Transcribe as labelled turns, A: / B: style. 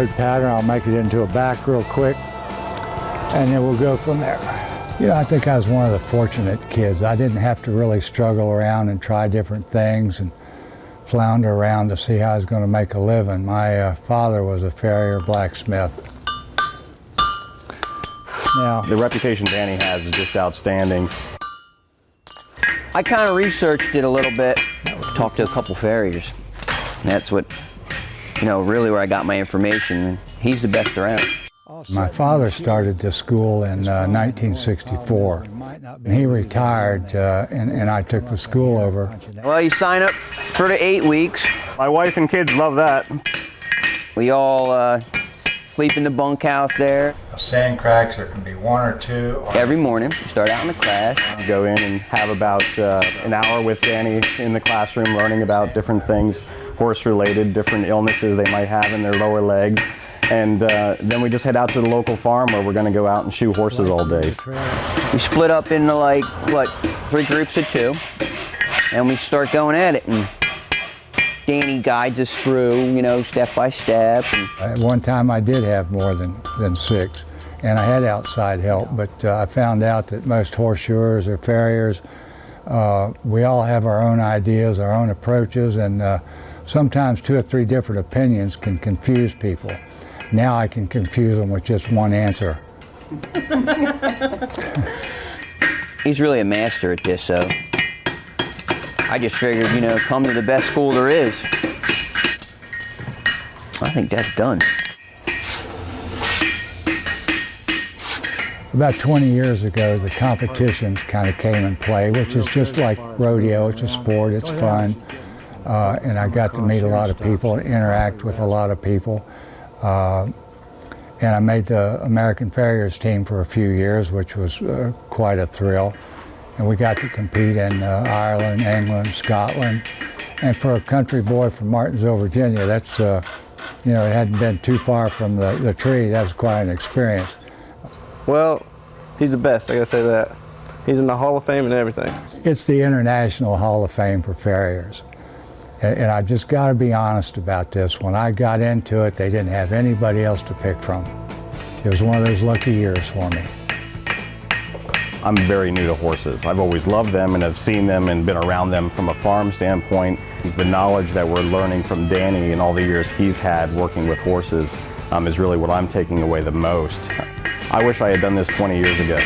A: road pattern. I'll make it into a back real quick, and then we'll go from there. You know, I think I was one of the fortunate kids. I didn't have to really struggle around and try different things and flounder around to see how I was going to make a living. My father was a farrier blacksmith. Now,
B: the reputation Danny has is just outstanding.
C: I kind of researched it a little bit, talked to a couple farriers. And that's what, you know, really where I got my information. He's the best around.
A: My father started this school in 1964. He retired and I took the school over.
C: Well, you sign up for the 8 weeks.
B: My wife and kids love that.
C: We all sleep in the bunkhouse there.
A: Sand cracks, there can be 1 or 2.
C: Every morning, we start out in the class.
B: Go in and have about an hour with Danny in the classroom learning about different things, horse-related, different illnesses they might have in their lower legs. And then we just head out to the local farm where we're going to go out and shoe horses all day.
C: We split up into like, 3 groups of 2. And we start going at it. And Danny guides us through, you know, step by step.
A: At one time I did have more than 6. And I had outside help, but I found out that most horseshoers or farriers, we all have our own ideas, our own approaches, and sometimes 2 or 3 different opinions can confuse people. Now I can confuse them with just one answer.
C: He's really a master at this, so I just figured, you know, come to the best school there is. I think that's done.
A: About 20 years ago, the competitions kind of came in play, which is just like rodeo. It's a sport, it's fun. And I got to meet a lot of people and interact with a lot of people. And I made the American Farriers team for a few years, which was quite a thrill. And we got to compete in Ireland, England, Scotland. And for a country boy from Martinsville, Virginia, that's, you know, it hadn't been too far from the tree. That was quite an experience.
D: Well, he's the best, I gotta say that. He's in the Hall of Fame and everything.
A: It's the International Hall of Fame for farriers. And I just got to be honest about this. When I got into it, they didn't have anybody else to pick from. It was one of those lucky years for me.
B: I'm very new to horses. I've always loved them and have seen them and been around them from a farm standpoint. The knowledge that we're learning from Danny and all the years he's had working with horses is really what I'm taking away the most. I wish I had done this 20 years ago.